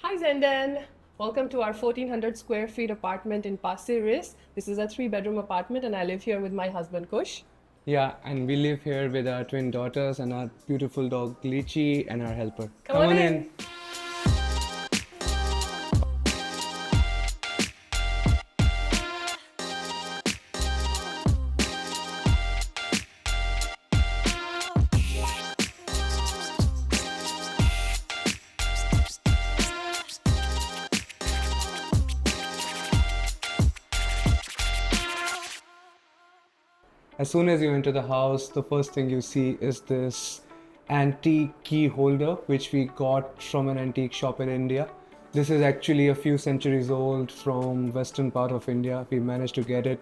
Hi Zendan! Welcome to our 1400 square feet apartment in Pasir. This is a 3-bedroom apartment and I live here with my husband Kush. Yeah, and we live here with our twin daughters and our beautiful dog Glitchy and our helper. Come on in! As soon as you enter the house, the first thing you see is this antique key holder which we got from an antique shop in India. This is actually a few centuries old from western part of India. We managed to get it.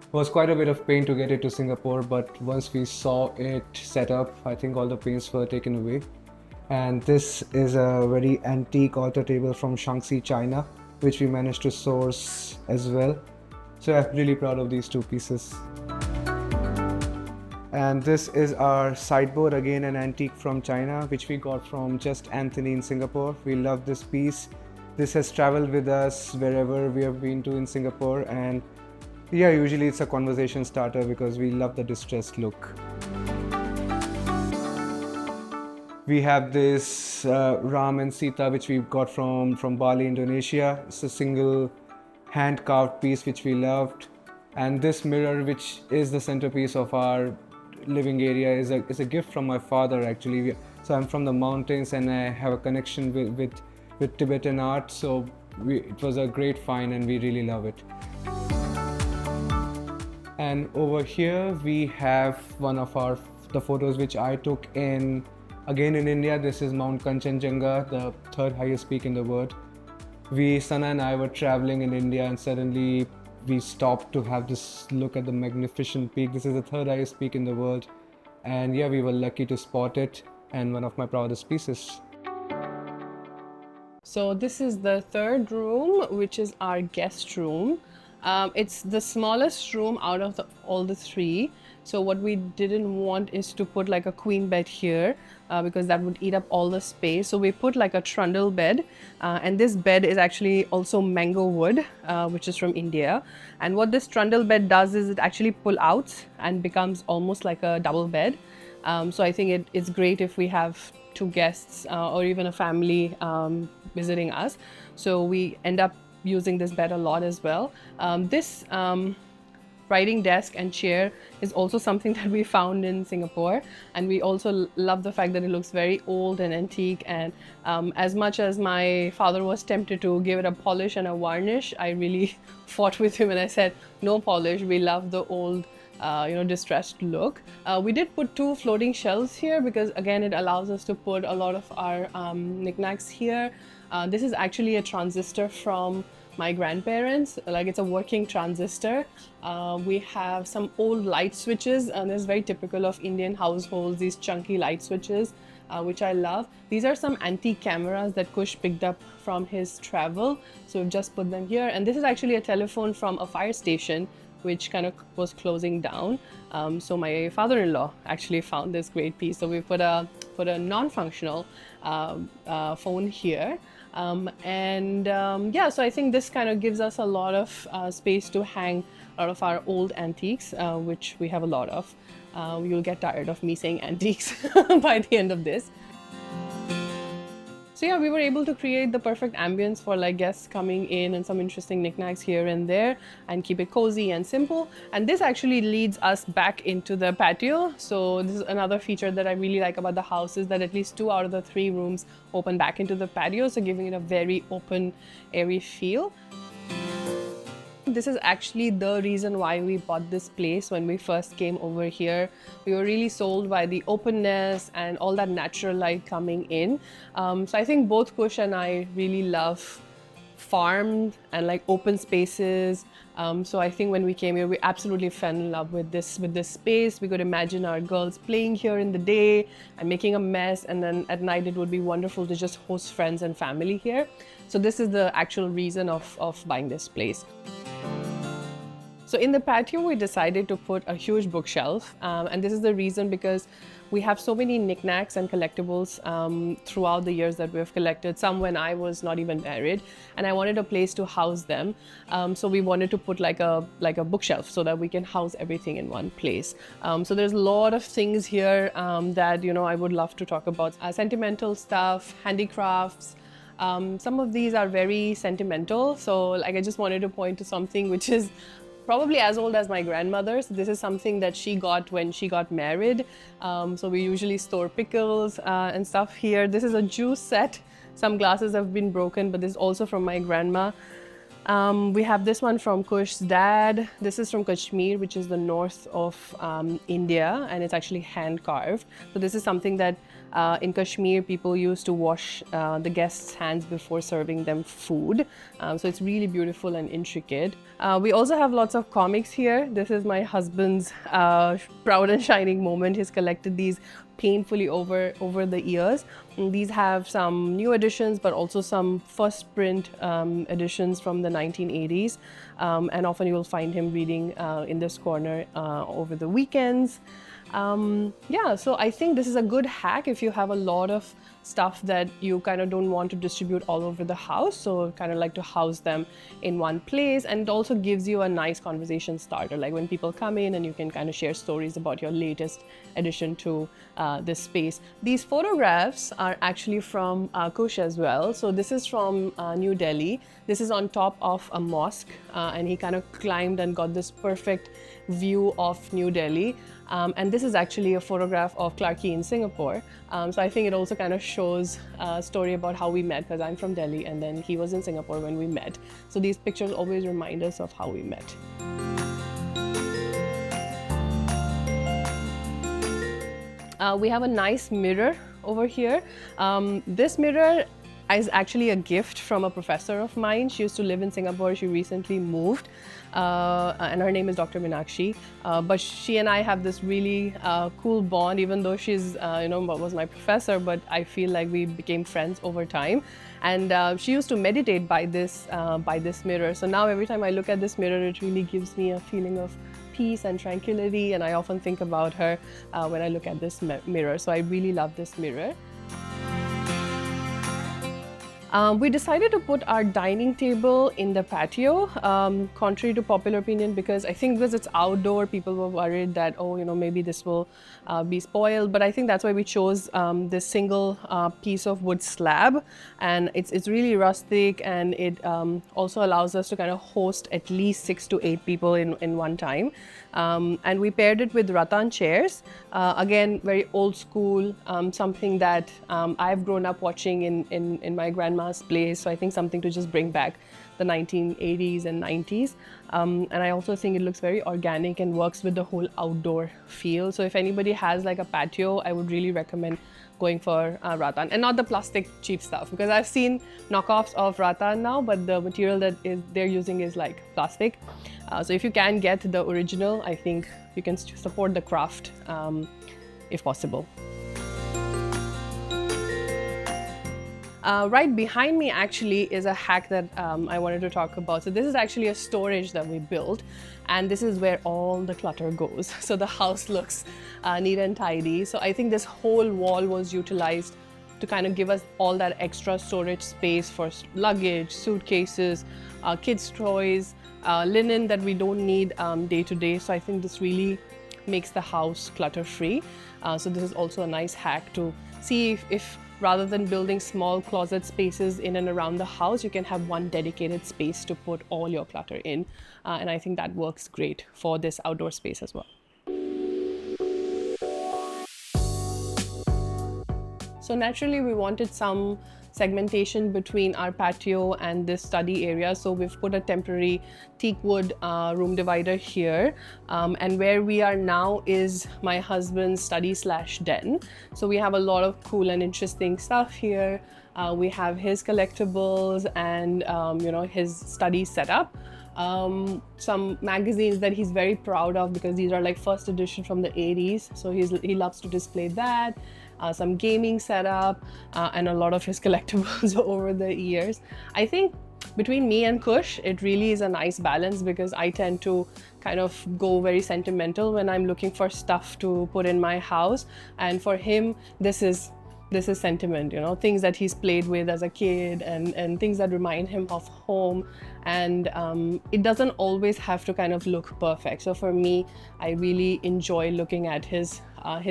It was quite a bit of pain to get it to Singapore, but once we saw it set up, I think all the pains were taken away. And this is a very antique altar table from Shaanxi, China, which we managed to source as well. So I'm really proud of these two pieces. And this is our sideboard, again an antique from China, which we got from Just Anthony in Singapore. We love this piece. This has traveled with us wherever we have been to in Singapore, and yeah, usually it's a conversation starter because we love the distressed look. We have this Ram and Sita which we got from Bali, Indonesia. It's a single hand carved piece which we loved. And this mirror, which is the centerpiece of our living area, is a gift from my father actually. So I'm from the mountains and I have a connection with Tibetan art. So it was a great find and we really love it. And over here we have one of the photos which I took again in India. This is Mount Kanchenjunga, the third highest peak in the world. Sana and I were traveling in India and suddenly we stopped to have this look at the magnificent peak. This is the third highest peak in the world. And yeah, we were lucky to spot it, and one of my proudest pieces. So this is the third room, which is our guest room. It's the smallest room out of all the three. So what we didn't want is to put like a queen bed here because that would eat up all the space. So we put like a trundle bed, and this bed is actually also mango wood, which is from India. And what this trundle bed does is it actually pull out and becomes almost like a double bed. So I think it's great if we have two guests or even a family visiting us. So we end up using this bed a lot as well. This writing desk and chair is also something that we found in Singapore, and we also love the fact that it looks very old and antique. And as much as my father was tempted to give it a polish and a varnish, I really fought with him and I said no polish. We love the old distressed look. We did put two floating shelves here because again it allows us to put a lot of our knickknacks here. This is actually a transistor from my grandparents, like it's a working transistor. We have some old light switches, and it's very typical of Indian households, these chunky light switches, which I love. These are some antique cameras that Kush picked up from his travel, so we've just put them here. And this is actually a telephone from a fire station which kind of was closing down. So my father-in-law actually found this great piece. So we put a non-functional phone here. Yeah, so I think this kind of gives us a lot of space to hang a lot of our old antiques, which we have a lot of. You'll get tired of me saying antiques by the end of this. So yeah, we were able to create the perfect ambience for like guests coming in and some interesting knickknacks here and there and keep it cozy and simple. And this actually leads us back into the patio. So this is another feature that I really like about the house, is that at least 2 out of the 3 rooms open back into the patio, so giving it a very open, airy feel. This is actually the reason why we bought this place when we first came over here. We were really sold by the openness and all that natural light coming in. So I think both Kush and I really love farmed and like open spaces. So I think when we came here, we absolutely fell in love with this space. We could imagine our girls playing here in the day and making a mess, and then at night it would be wonderful to just host friends and family here. So this is the actual reason of buying this place. So in the patio, we decided to put a huge bookshelf. And this is the reason because we have so many knickknacks and collectibles throughout the years that we've collected, some when I was not even married, and I wanted a place to house them. So we wanted to put like a bookshelf so that we can house everything in one place. So there's a lot of things here that, you know, I would love to talk about. Sentimental stuff, handicrafts. Some of these are very sentimental. So like I just wanted to point to something which is probably as old as my grandmother's. This is something that she got when she got married. So we usually store pickles and stuff here. This is a juice set. Some glasses have been broken, but this is also from my grandma. We have this one from Kush's dad. This is from Kashmir, which is the north of India, and it's actually hand carved. So this is something that in Kashmir people used to wash the guests' hands before serving them food. So it's really beautiful and intricate. We also have lots of comics here. This is my husband's proud and shining moment. He's collected these painfully over the years. And these have some new editions, but also some first print editions from the 1980s. And often you will find him reading in this corner over the weekends. Yeah, so I think this is a good hack if you have a lot of stuff that you kind of don't want to distribute all over the house. So kind of like to house them in one place, and it also gives you a nice conversation starter. Like when people come in and you can kind of share stories about your latest addition to this space. These photographs are actually from Kush as well. So this is from New Delhi. This is on top of a mosque and he kind of climbed and got this perfect view of New Delhi. And this is actually a photograph of Clarky in Singapore. So I think it also kind of shows a story about how we met, because I'm from Delhi and then he was in Singapore when we met. So these pictures always remind us of how we met. We have a nice mirror over here. This mirror is actually a gift from a professor of mine. She used to live in Singapore. She recently moved, and her name is Dr. Meenakshi. But she and I have this really cool bond, even though she's, was my professor, but I feel like we became friends over time. And she used to meditate by this mirror. So now every time I look at this mirror, it really gives me a feeling of peace and tranquility. And I often think about her when I look at this mirror. So I really love this mirror. We decided to put our dining table in the patio, contrary to popular opinion, because I think because it's outdoor, people were worried that, maybe this will be spoiled. But I think that's why we chose this single piece of wood slab, and it's really rustic, and it also allows us to kind of host at least 6 to 8 people in one time. And we paired it with rattan chairs, again very old school, something that I've grown up watching in my grandma's place. So I think something to just bring back the 1980s and 90s. And I also think it looks very organic and works with the whole outdoor feel. So if anybody has like a patio, I would really recommend going for rattan, and not the plastic cheap stuff, because I've seen knockoffs of rattan now, but the material that they're using is like plastic. So if you can get the original, I think you can support the craft if possible. Right behind me actually is a hack that I wanted to talk about. So this is actually a storage that we built, and this is where all the clutter goes. So the house looks neat and tidy. So I think this whole wall was utilized to kind of give us all that extra storage space for luggage, suitcases, kids' toys, linen that we don't need day to day. So I think this really makes the house clutter-free. So this is also a nice hack to see if rather than building small closet spaces in and around the house, you can have one dedicated space to put all your clutter in. And I think that works great for this outdoor space as well. So naturally, we wanted some segmentation between our patio and this study area. So we've put a temporary teak wood room divider here. And where we are now is my husband's study/den. So we have a lot of cool and interesting stuff here. We have his collectibles and his study setup. Some magazines that he's very proud of, because these are like first edition from the 80s. So he loves to display that. Some gaming setup, and a lot of his collectibles over the years. I think between me and Kush, it really is a nice balance, because I tend to kind of go very sentimental when I'm looking for stuff to put in my house. And for him, this is sentiment, you know, things that he's played with as a kid, and things that remind him of home. And it doesn't always have to kind of look perfect. So for me, I really enjoy looking at his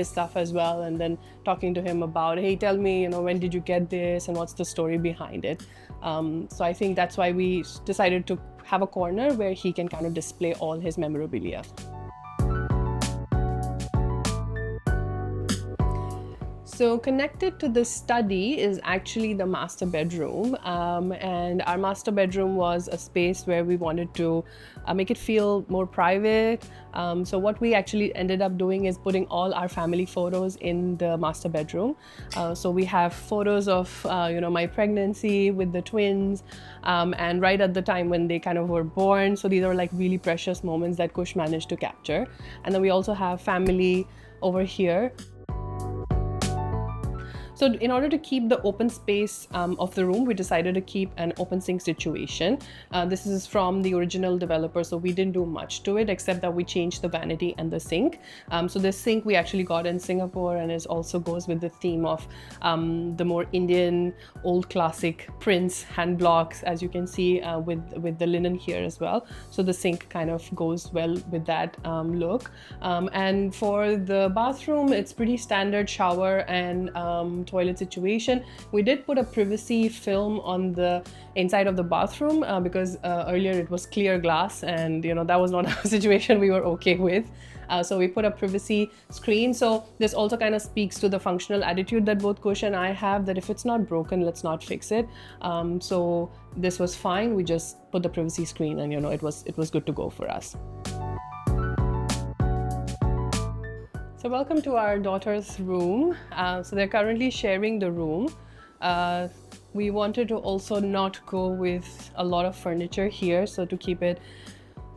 stuff as well, and then talking to him about, hey, tell me, you know, when did you get this and what's the story behind it. So I think that's why we decided to have a corner where he can kind of display all his memorabilia. So connected to the study is actually the master bedroom, and our master bedroom was a space where we wanted to make it feel more private. So what we actually ended up doing is putting all our family photos in the master bedroom. So we have photos of you know, my pregnancy with the twins, and right at the time when they kind of were born. So these are like really precious moments that Kush managed to capture. And then we also have family over here. So in order to keep the open space of the room, we decided to keep an open sink situation. This is from the original developer, so we didn't do much to it except that we changed the vanity and the sink. So this sink we actually got in Singapore, and it also goes with the theme of the more Indian old classic prints, hand blocks, as you can see with the linen here as well. So the sink kind of goes well with that look. And for the bathroom, it's pretty standard shower and toilet situation. We did put a privacy film on the inside of the bathroom because earlier it was clear glass, and you know, that was not a situation we were okay with. So we put a privacy screen. So this also kind of speaks to the functional attitude that both Kush and I have, that if it's not broken, let's not fix it. So this was fine. We just put the privacy screen, and you know, it was good to go for us. So welcome to our daughter's room. So they're currently sharing the room. We wanted to also not go with a lot of furniture here, so to keep it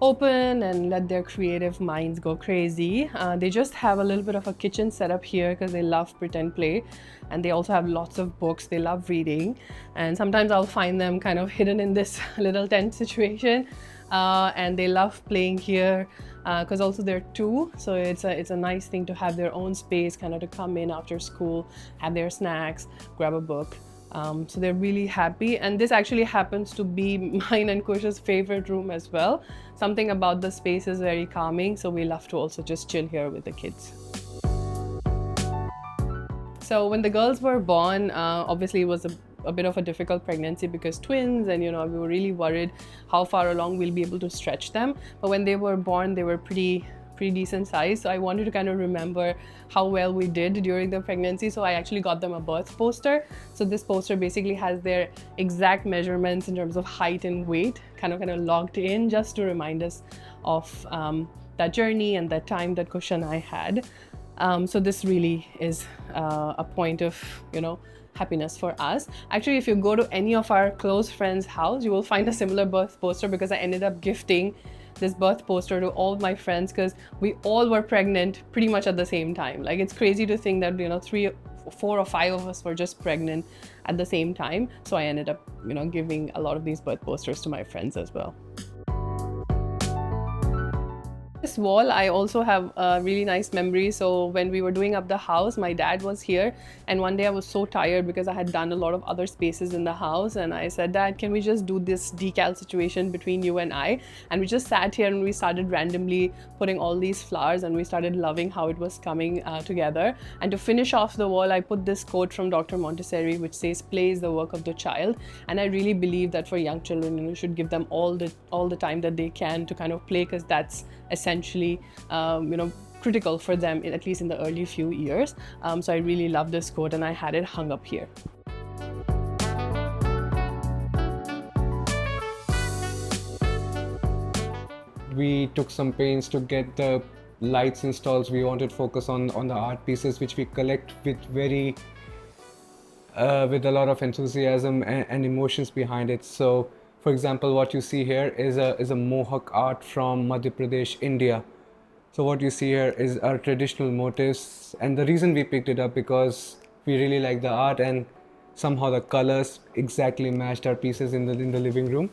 open and let their creative minds go crazy. They just have a little bit of a kitchen setup here because they love pretend play, and they also have lots of books. They love reading, and sometimes I'll find them kind of hidden in this little tent situation. And they love playing here because also they're two, so it's a nice thing to have their own space, kind of to come in after school, have their snacks, grab a book. So they're really happy, and this actually happens to be mine and Kush's favorite room as well. Something about the space is very calming, so we love to also just chill here with the kids. So when the girls were born, obviously it was a bit of a difficult pregnancy because twins, and you know, we were really worried how far along we'll be able to stretch them. But when they were born, they were pretty decent size, so I wanted to kind of remember how well we did during the pregnancy. So I actually got them a birth poster. So this poster basically has their exact measurements in terms of height and weight kind of logged in, just to remind us of that journey and that time that Kush and I had. So this really is a point of, you know, happiness for us. Actually, if you go to any of our close friends' house, you will find a similar birth poster, because I ended up gifting this birth poster to all my friends because we all were pregnant pretty much at the same time. Like, it's crazy to think that, you know, 3, 4 or 5 of us were just pregnant at the same time. So I ended up, you know, giving a lot of these birth posters to my friends as well. This wall, I also have a really nice memory. So when we were doing up the house, my dad was here, and one day I was so tired because I had done a lot of other spaces in the house, and I said, Dad, can we just do this decal situation between you and I? And we just sat here and we started randomly putting all these flowers, and we started loving how it was coming together. And to finish off the wall, I put this quote from Dr. Montessori, which says, "Play is the work of the child." And I really believe that for young children, you know, you should give them all the time that they can to kind of play, because that's essentially you know, critical for them, at least in the early few years. So I really love this quote, and I had it hung up here. We took some pains to get the lights installed. We wanted to focus on the art pieces, which we collect with with a lot of enthusiasm and emotions behind it. So, for example, what you see here is a Mohawk art from Madhya Pradesh, India. So what you see here is our traditional motifs, and the reason we picked it up because we really like the art, and somehow the colors exactly matched our pieces in the living room.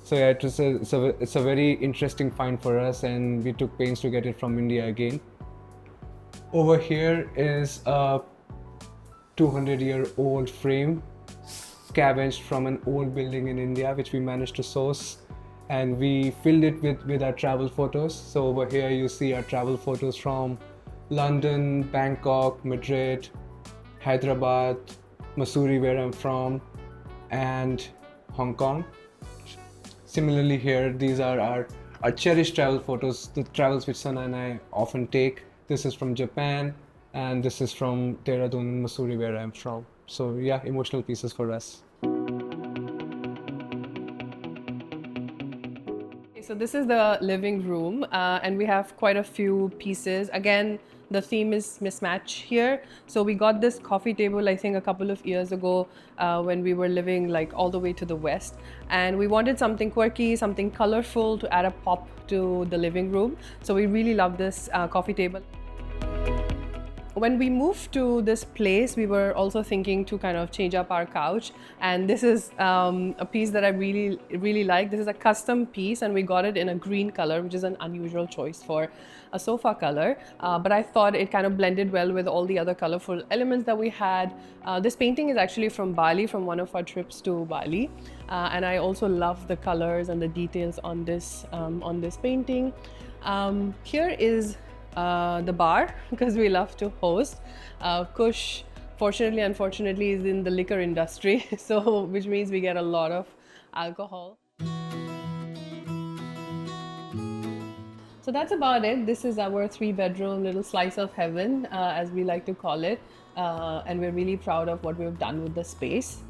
So yeah, it's a very interesting find for us, and we took pains to get it from India again. Over here is a 200-year-old frame scavenged from an old building in India, which we managed to source, and we filled it with our travel photos. So over here you see our travel photos from London, Bangkok, Madrid, Hyderabad, Missouri, where I'm from, and Hong Kong. Similarly here, these are our cherished travel photos, the travels which Sana and I often take. This is from Japan, and this is from Dehradun, Missouri, where I'm from. So yeah, emotional pieces for us. So this is the living room, and we have quite a few pieces. Again, the theme is mismatch here. So we got this coffee table, I think, a couple of years ago when we were living like all the way to the west, and we wanted something quirky, something colorful to add a pop to the living room. So we really love this coffee table. When we moved to this place, we were also thinking to kind of change up our couch, and this is a piece that I really like. This is a custom piece, and we got it in a green color, which is an unusual choice for a sofa color, but I thought it kind of blended well with all the other colorful elements that we had. This painting is actually from Bali, from one of our trips to Bali, and I also love the colors and the details on this painting. Here is the bar, because we love to host. Kush, fortunately, unfortunately, is in the liquor industry, so which means we get a lot of alcohol. So that's about it. This is our 3-bedroom little slice of heaven, as we like to call it, and we're really proud of what we've done with the space.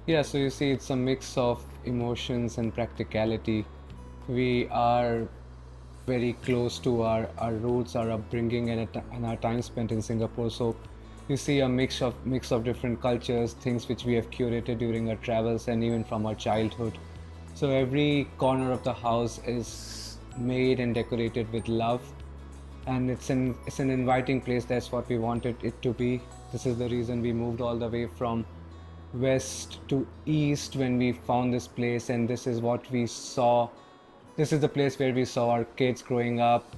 Yeah, so you see, it's a mix of emotions and practicality. We are very close to our roots, our upbringing, and our time spent in Singapore. So you see a mix of different cultures, things which we have curated during our travels and even from our childhood. So every corner of the house is made and decorated with love, and it's an inviting place. That's what we wanted it to be. This is the reason we moved all the way from west to east when we found this place, and this is what we saw. This is the place where we saw our kids growing up,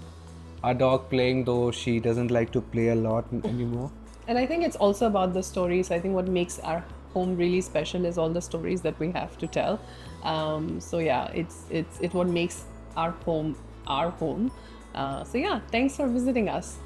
our dog playing, though she doesn't like to play a lot anymore. And I think it's also about the stories. I think what makes our home really special is all the stories that we have to tell. So yeah, it's what makes our home our home. So yeah, thanks for visiting us.